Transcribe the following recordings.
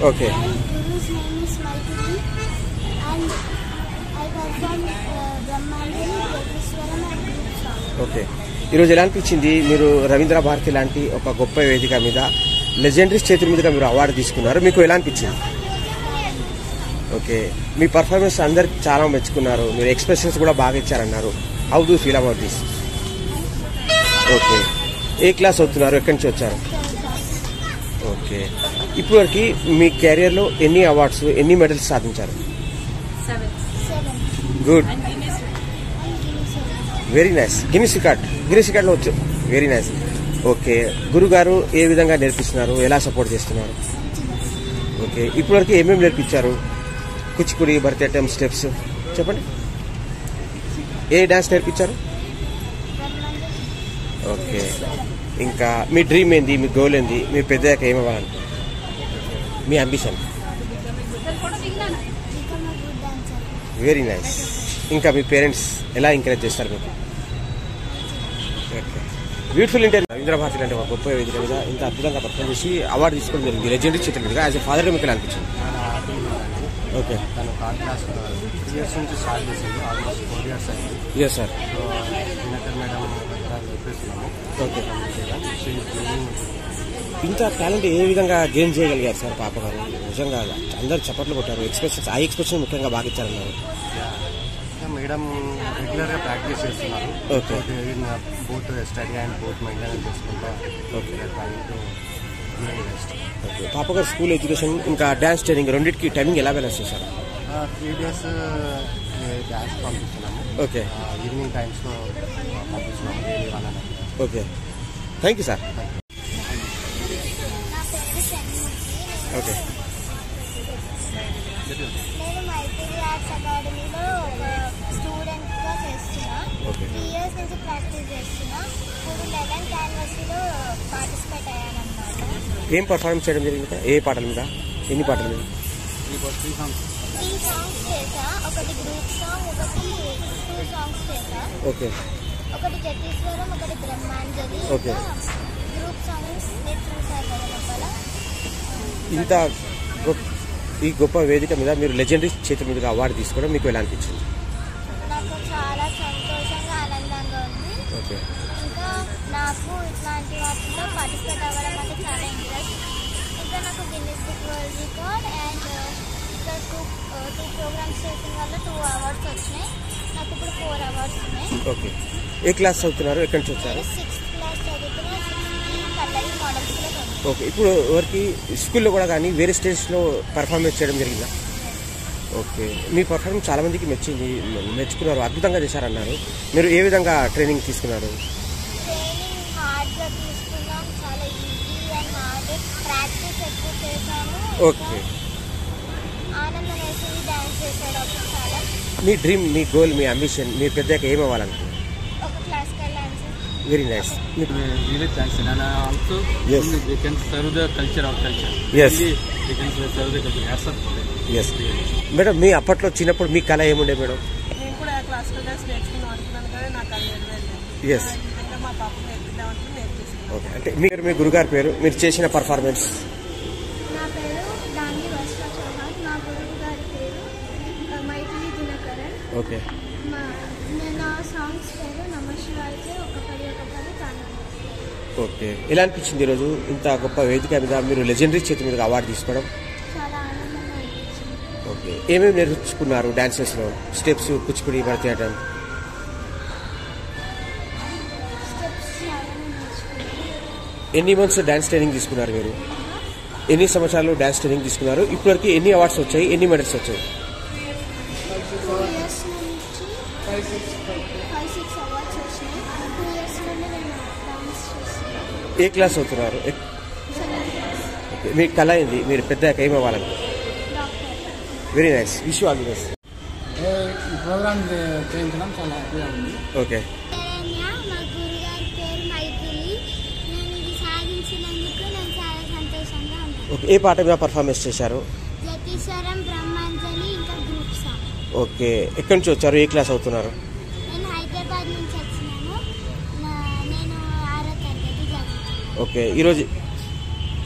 Okay. My guru's name is Maithili and I perform Brahmanjali, Yajneswaram and group song. Okay, ఈరోజు ఎలా అనిపించింది? మీరు రవీంద్ర భారతి లాంటి ఒక గొప్ప వేదిక మీద లెజెండరీస్ చేతుల మీదుగా మీరు అవార్డు తీసుకున్నారు, మీకు ఎలా అనిపించింది? ఓకే, మీ పర్ఫార్మెన్స్ అందరికి చాలా మెచ్చుకున్నారు, మీరు ఎక్స్ప్రెషన్స్ కూడా బాగా ఇచ్చారన్నారు. How do feel about this? Okay, ఏ క్లాస్ అవుతున్నారు, ఎక్కడి నుంచి వచ్చారు? ఓకే, ఇప్పటివరకు మీ కెరియర్లో ఎన్ని అవార్డ్స్, ఎన్ని మెడల్స్ సాధించారు? 7. Good, very nice. గిన్నిస్ రికార్డ్లో వచ్చు, వెరీ నైస్. ఓకే, గురుగారు ఏ విధంగా నేర్పిస్తున్నారు, ఎలా సపోర్ట్ చేస్తున్నారు? ఓకే, ఇప్పటివరకు ఏమేమి నేర్పించారు? కూచిపూడి, భరతనాట్యం స్టెప్స్ చెప్పండి. ఏ డాన్స్ నేర్పించారు? ఓకే, ఇంకా మీ డ్రీమ్ ఏంది, మీ గోల్ ఏంది, మీ పెద్దయ్యాక ఏమవ్వాలని మీ అంబిషన్? Very nice. ఇంకా మీ పేరెంట్స్ ఎలా ఎంకరేజ్ చేస్తారు మీకు? Beautiful interview. రవీంద్ర భారతి అంటే ఒక గొప్ప వేదిక మీద ఇంత అద్భుతంగా పర్ఫార్మ్ చేసి అవార్డు తీసుకోవడం జరిగింది లెజెండరీ చేతుల మీదుగా. యాజ్ ఎ ఫాదర్ మీకు ఎలా అనిపించింది? ఓకే, తను థర్డ్ క్లాస్ 3 years నుంచి స్టార్ట్ చేసింది, ఆల్మోస్ట్ 4 years అయింది. Yes sir. దినకర్ మేడం చెప్పేస్తున్నాము. ఓకే, ఇంత టాలెంట్ ఏ విధంగా గెయిన్ చేయగలిగారు సార్ పాప గారు? నిజంగా అందరు చప్పట్లు కొట్టారు, ఎక్స్ప్రెషన్స్, ఐ ఎక్స్ప్రెషన్ ముఖ్యంగా బాగా ఇచ్చారన్నారు. మేడం రెగ్యులర్గా ప్రాక్టీస్ చేస్తున్నారు. Okay, both study and both maintain చేసుకుంటా. Okay, okay. పాప గారు స్కూల్ ఎడ్యుకేషన్ ఇంకా డ్యాన్స్ ట్రైనింగ్ రెండింటికి టైమింగ్ ఎలా బ్యాలెన్స్ చేశారు? 3 days డ్యాన్స్ పంపిస్తున్నాము. ఓకే, ఈవినింగ్ టైమ్స్లో పంపిస్తున్నాము, daily 1 hour. Okay, thank you sir. నా పేరు షణ్ముఖి. ఓకే, నేను మైథిలి ఆర్ట్స్ అకాడమీలో స్టూడెంట్గా చేస్తున్నా. ఓకే. 3 years నుంచి ప్రాక్టీస్ చేస్తున్నా. ఇప్పుడు 11th anniversary పార్టిసిపేట్ అయ్యానన్నమాట. ఏం పర్ఫార్మెన్స్ చేయడం జరిగింది? ఏ పాటల మీద, ఎన్ని పాటల మీద? 3 songs చేసా. ఒకటి గ్రూప్ సాంగ్, ఒకటి 2 songs చేసా. ఓకే, ఒకటి జతీశ్వరం, ఒకటి బ్రహ్మాంజలి. ఓకే. గ్రూప్ సాంగ్స్ మీరు చూసారు కదా లోపల. ఇంత ఈ గొప్ప వేదిక మీద మీరు లెజెండరీ చేతుల మీదుగా అవార్డు తీసుకోవడం మీకు ఎలా అనిపించింది? నాకు చాలా సంతోషంగా, ఆనందంగా ఉంది. ఓకే, ఇంకా నాకు ఇట్లాంటి వాటిలో పార్టిసిపేట్ అవ్వడం అంటే చాలా ఇంట్రెస్ట్. ఇంకా నాకు Guinness book world record and ఇంకా టూ ప్రోగ్రామ్స్ చేసిన వల్ల 2 awards వచ్చినాయి. నాకు ఇప్పుడు 4 awards ఉన్నాయి. ఓకే. ఏ క్లాస్ చదువుతున్నారు, ఎక్కడి నుంచి వచ్చారు? 6th class చదువుతున్నా. ఈ పల్లవి మోడల్స్లో చదువుతున్నాను. ఓకే, ఇప్పుడు ఎవరికి స్కూల్లో కూడా కానీ వేరే స్టేజ్లో పర్ఫార్మెన్స్ చేయడం జరిగిందా? ఓకే, మీ పర్ఫార్మెన్స్ చాలా మందికి మెచ్చుకున్నారు, అద్భుతంగా చేశారన్నారు. మీరు ఏ విధంగా ట్రైనింగ్ తీసుకున్నారు? ట్రైనింగ్ హార్డ్గా తీసుకున్నాం, చాలా ఈజీ అండ్ హార్డ్. ప్రాక్టీస్ ఎక్కువ చేశాను. ఓకే, ఆనందం వేసింది డ్యాన్స్ చేసేటప్పుడు చాలా. మీ డ్రీమ్, మీ గోల్, మీ అంబిషన్, మీ పెద్దగా ఏం అవ్వాలనుకుంటున్నారు? ఒక classical dance. Very nice. really thanks and also Yes. we can serve the culture of culture. Yes. Really, we can serve the culture. Hats off. Yes madam, మీ అప్పట్లో చిన్నప్పుడు మీ కళ ఏముండే మేడం? నేను కూడా క్లాసికల్ డాన్స్ నేర్చుకుందాం అనుకున్నాను, కానీ నాకు అది నేర్చుకోలేదు. ఎస్. విధంగా మా పాపకు నేర్పిద్దామంటే నేర్పిస్తున్నాను. ఓకే, అంటే మీ గురుగారి పేరు, మీరు చేసిన పర్ఫార్మెన్స్? నా పేరు దాని వర్ష చౌహాన్. మా గురువు గారి పేరు మైథిలి దినకరన్. ఓకే, నా సాంగ్స్ పేరు నమశివాయకి, ఒక పది తాను. ఓకే. ఎలా అనిపించింది ఈరోజు ఇంత గొప్ప వేదిక మీద మీరు లెజెండరీ చేతి మీద అవార్డు తీసుకోవడం? చాలా ఆనందంగా అనిపించింది. ఓకే, ఏమేమి నేర్చుకున్నారు డాన్సెస్లో? స్టెప్స్, కూచిపూడి, భరతనాట్యం? స్టెప్స్ చాలా నేర్చుకున్నాను. ఎన్ని మంత్స్ డాన్స్ ట్రైనింగ్ తీసుకున్నారు మీరు? ఎన్ని సంవత్సరాలు డాన్స్ ట్రైనింగ్ తీసుకున్నారు? ఇప్పటివరకు ఎన్ని అవార్డ్స్ వచ్చాయి, ఎన్ని మెడల్స్ వచ్చాయి? 2 years నుంచి 5-6 awards వచ్చినాయి. 2 years నుండి నేను డాన్స్ చేస్తున్నాను. ఏ క్లాస్ అవుతున్నారు? 7th class. ఓకే, మీ కళ ఏంది, మీరు పెద్దగా ఏం అవ్వాలని? Doctor. Very nice, wish you all the best. ఈ ప్రోగ్రామ్ చేయించడం చాలా హ్యాపీగా ఉంది. ఓకే, మా గురుగారి పేరు మైథిలి. నేను ఇది సాధించినందుకు నేను చాలా సంతోషంగా ఉన్నాను. ఓకే. ఏ పాట మీద పర్ఫార్మెన్స్ చేశారు? జతీశ్వరం, బ్రహ్మాంజలి, ఇంకా గ్రూప్ సాంగ్. ఓకే, ఎక్కడి నుంచి వచ్చారు, ఏ క్లాస్ అవుతున్నారు? నేను హైదరాబాద్ నుంచి వచ్చినాను. నేను 6వ తరగతి చదువుతాను. ఓకే, ఈరోజు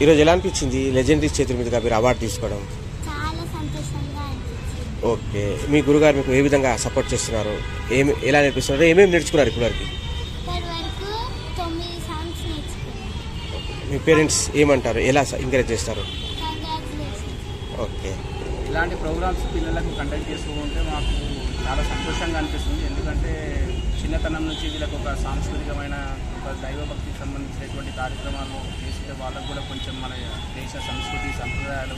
ఈరోజు ఎలా అనిపించింది లెజెండరీ చేతుల మీదుగా మీరు అవార్డు తీసుకోవడం? చాలా సంతోషంగా అనిపించింది. ఓకే, మీ గురుగారు మీకు ఏ విధంగా సపోర్ట్ చేస్తున్నారు, ఎలా నేర్పిస్తున్నారు, ఏమేమి నేర్చుకున్నారు ఇప్పటివరకు? ఇప్పటి వరకు 9 సాంగ్స్ నేర్చుకున్నాను. మీ పేరెంట్స్ ఏమంటారు, ఎలా ఎంకరేజ్ చేస్తారు? కంగ్రాచులేషన్స్. ఓకే, ఇలాంటి ప్రోగ్రామ్స్ పిల్లలకు కండక్ట్ చేస్తూ ఉంటే మాకు చాలా సంతోషంగా అనిపిస్తుంది. ఎందుకంటే చిన్నతనం నుంచి వీళ్ళకు ఒక సాంస్కృతికమైన ఒక దైవభక్తికి సంబంధించినటువంటి కార్యక్రమాలు చేస్తే వాళ్ళకు కూడా కొంచెం మన దేశ సంస్కృతి సంప్రదాయాలు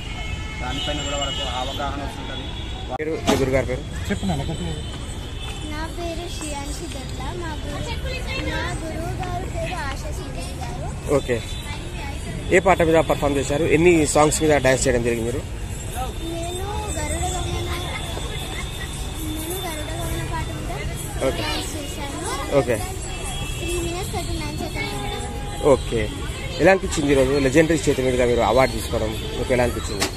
దానిపైన కూడా వాళ్ళకు అవగాహన వస్తుంటుంది. పేరు, మీ గురుగారి పేరు? నా పేరు శ్రీయాన్షి దత్త. మా గురువు గారు పేరు ఆశా శ్రీదేవి గారు. ఓకే, ఏ పాట మీద పర్ఫామ్ చేశారు, ఎన్ని సాంగ్స్ మీద డాన్స్ చేయడం జరిగింది మీరు? నేను గరుడ గమన పాట మీద ఓకే. డాన్స్ చేశాను. ఓకే. 3 minutes 39 seconds. ఓకే, ఎలా అనిపించింది ఈరోజు లెజెండరీ చేతుల మీదుగా మీరు అవార్డు తీసుకోవడం మీకు ఎలా అనిపించింది?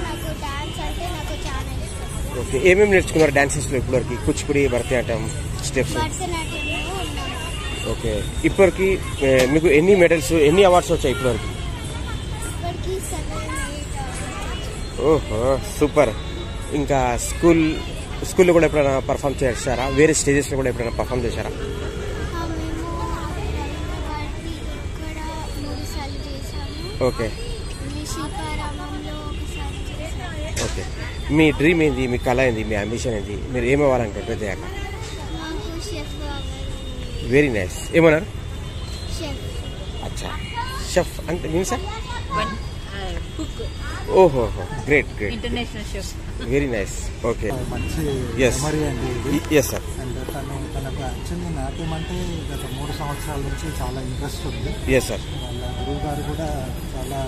నాకు డాన్స్ అంటే నాకు చాలా ఇష్టం. ఓకే, ఏమేమి నేర్చుకున్నారు డాన్సెస్లో ఇప్పటివరకు? కూచిపూడి, భరతనాట్యం, స్టెప్స్. భరతనాట్యంలో ఉన్నాను. ఓకే, ఇప్పటికి మీకు ఎన్ని మెడల్స్, ఎన్ని అవార్డ్స్ వచ్చాయి ఇప్పటివరకు? ఇప్పటికి 7, 8 awards. ఓహో, సూపర్. ఇంకా స్కూల్లో కూడా ఎప్పుడైనా పర్ఫామ్ చేశారా? వేరే స్టేజెస్లో కూడా ఎప్పుడైనా పర్ఫామ్ చేశారా? మేము వాటి ఇక్కడ 3 సార్లు చేశాము. ఓకే. శిల్పారామంలో ఒకసారి చేశాము. ఓకే, మీ డ్రీమ్ ఏంది, మీ కళ ఏంది, మీ అంబిషన్ ఏంది, మీరు ఏమవ్వాలంటారు పెద్దయ్యాక? నాకు షెఫ్ కావాలి. Very nice. ఏమన్నారు? షెఫ్. అచ్చా, షెఫ్ అంటే మీన్స్ సార్? ఓహో, great great, international chef. Very nice. Okay, మంచి Yes. మెమరీ అండి ఇది. Yes sir. అండ్ తనకు యాక్చువల్లీ నాట్యం అంటే గత 3 సంవత్సరాల నుంచి చాలా ఇంట్రెస్ట్ ఉంది. Yes sir. వాళ్ళ గురువు గారు కూడా చాలా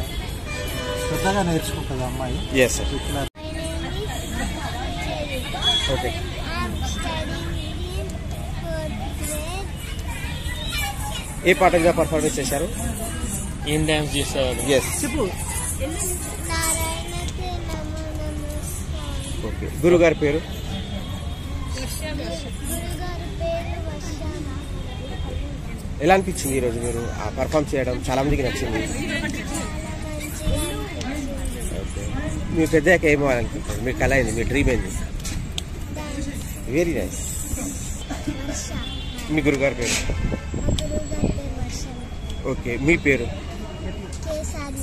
శ్రద్ధగా నేర్చుకుంటుంది అమ్మాయి. Yes sir. ఇట్లా My name is Cherita. Okay, I'm studying in 4th grade. ఏ పాట మీద పర్ఫార్మెన్స్ చేశారు? ఏం డ్యాన్స్ చేస్తారు? ఎస్. నారాయణతే నమో నమస్కారం. ఓకే, గురుగారి పేరు? గురుగారి పేరు వర్షాన. ఎలా అనిపించింది ఈరోజు మీరు ఆ పర్ఫామ్ చేయడం? చాలా మందికి నచ్చింది. మంచిగా ఓకే, మీ పెద్దయ్యాక ఏం అవ్వాలనుకుంటారు, మీ కళ ఏంది, మీ డ్రీమ్ ఏంది? డాన్స్. Very nice. వర్ష. మీ గురుగారి పేరు? మా గురుగారి పేరు వర్షాన. ఓకే, మీ పేరు? కేసారి.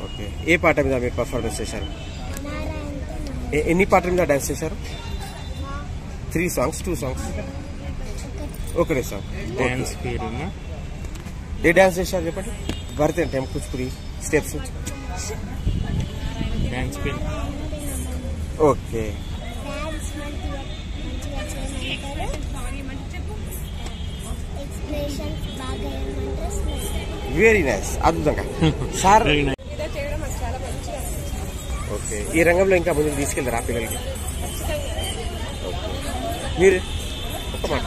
ఓకే, ఏ పాట మీద మీరు పర్ఫార్మెన్స్ చేశారు? నారాయణతే నమో. ఎన్ని పాటల మీద డాన్స్ చేశారు? 3 songs, 2 songs, ఒకటే సాంగ్. డ్యాన్స్ పేరు ఏ డాన్స్ చేశారు చెప్పండి? భరతనాట్యం, కూచిపూడి, స్టెప్స్. డ్యాన్స్ పేరు ఓకే, డాన్స్ మంచిగా చేయమంటారు. ఎక్స్ప్రెషన్స్ బాగా వేయమంటారు. వెరీ నైస్, అద్భుతంగా సార్. ఇలా చేయడం నాకు చాలా మంచిగా అనిపించింది. ఓకే, ఈ రంగంలో ఇంకా ముందుకు తీసుకెళ్తారా పిల్లలకి? ఓకే, మీరు ఒక మాట.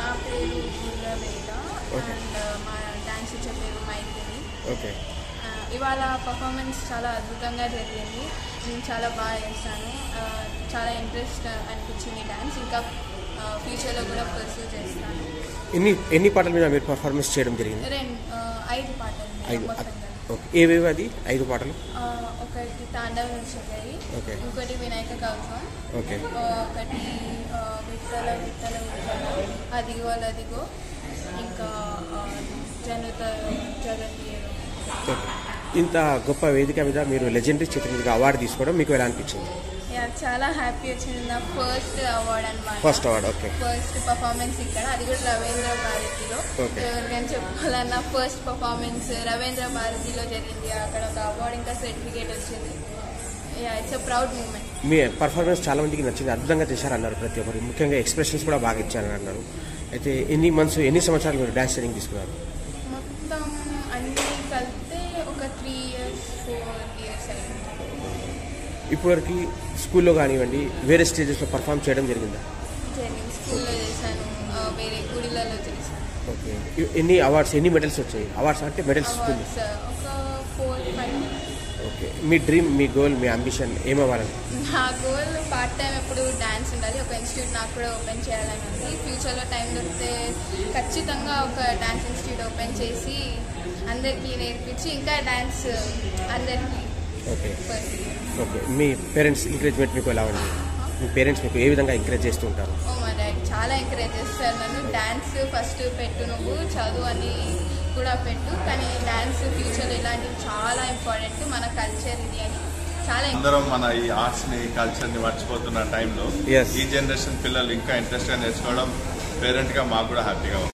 నా పేరు వేద ఓకే. అండ్ మా డాన్స్ టీచర్ పేరు మైత్రి. ఓకే, ఇవాళ పర్ఫార్మెన్స్ చాలా అద్భుతంగా జరిగింది. నేను చాలా బాగా చేస్తాను. చాలా ఇంట్రెస్ట్ అనిపించింది డాన్స్. ఇంకా ఫ్యూచర్లో కూడా పర్సూ చేస్తాను. ఎన్ని పాటల మీద మీరు పర్ఫార్మెన్స్ చేయడం జరిగింది? 5 పాటలు 5. మొత్తంగా. ఓకే, ఏవేవి అది 5 పాటలు? ఒకటి తాండవ నృత్యకారి, ఓకే. ఇంకోటి వినాయక కౌశం, ఓకే. ఒకటి విఠల విఠల విఠల, అదిగో అదిగో, ఇంకా జనత జగతి. ఓకే, ఇంత గొప్ప వేదిక మీద మీరు లెజెండరీ చేతుల మీదుగా అవార్డు తీసుకోవడం మీకు ఎలా అనిపించింది? చాలా హ్యాపీ వచ్చింది. నా ఫస్ట్ అవార్డ్ అనమాట. First award. Okay, first performance ఇక్కడ, అది కూడా రవీంద్ర భారతిలో. ఓకే. ఎవరికైనా చెప్పాలన్నా ఫస్ట్ పర్ఫార్మెన్స్ రవీంద్ర భారతిలో జరిగింది. అక్కడ ఒక అవార్డ్ ఇంకా సర్టిఫికేట్ వచ్చింది. It's a proud moment. మీ పర్ఫార్మెన్స్ చాలా మందికి నచ్చింది, అద్భుతంగా చేశారన్నారు ప్రతి ఒక్కరు. ముఖ్యంగా ఎక్స్ప్రెషన్స్ కూడా బాగా ఇచ్చారని అన్నారు. అయితే ఎన్ని సంవత్సరాలు మీరు డాన్స్ ట్రైనింగ్ తీసుకున్నారు? మొత్తం అన్నీ కలిపితే ఒక 3 years 4 years అయింది. ఇప్పటివరకు స్కూల్లో కానివ్వండి, వేరే స్టేజెస్లో పర్ఫామ్ చేయడం జరిగిందా? జరిగింది. స్కూల్లో చేశాను, వేరే గుడిలలో చేశాను. ఓకే, ఎన్ని అవార్డ్స్, ఎన్ని మెడల్స్ వచ్చాయి? అవార్డ్స్ అంటే మెడల్స్ స్కూల్. అవార్డ్స్ ఒక 4-5. ఓకే, మీ డ్రీమ్, మీ గోల్, మీ అంబిషన్ ఏమవ్వాలని? నా గోల్ పార్ట్ టైం ఎప్పుడు డాన్స్ ఉండాలి. పెట్టాలి, ఒక ఇన్స్టిట్యూట్ నాకు కూడా ఓపెన్ చేయాలని ఉంది. ఫ్యూచర్లో టైం దొరికితే ఖచ్చితంగా ఒక డ్యాన్స్ ఇన్స్టిట్యూట్ ఓపెన్ చేసి అందరికీ నేర్పించి ఇంకా డ్యాన్స్ అందరికీ. Okay okay. మీ పేరెంట్స్ ఎంకరేజ్మెంట్ మీకు ఎలా ఉంది? మీ పేరెంట్స్ మీకు ఏ విధంగా ఎంకరేజ్ చేస్తూ ఉంటారు? మా డాడీ చాలా ఎంకరేజ్ చేస్తారు నన్ను. డ్యాన్స్ ఫస్ట్ పెట్టు, నువ్వు చదువు అని కూడా పెట్టు, కానీ డ్యాన్స్ ఫ్యూచర్లో ఇలాంటివి చాలా ఇంపార్టెంట్, మన కల్చర్ ఇది అని చాలా. అందరం మన ఈ ఆర్ట్స్ ని కల్చర్ ని మర్చిపోతున్న టైంలో ఈ జనరేషన్ పిల్లలు ఇంకా ఇంట్రెస్ట్ గా నేర్చుకోవడం పేరెంట్ గా మాకు కూడా హ్యాపీగా ఉంది.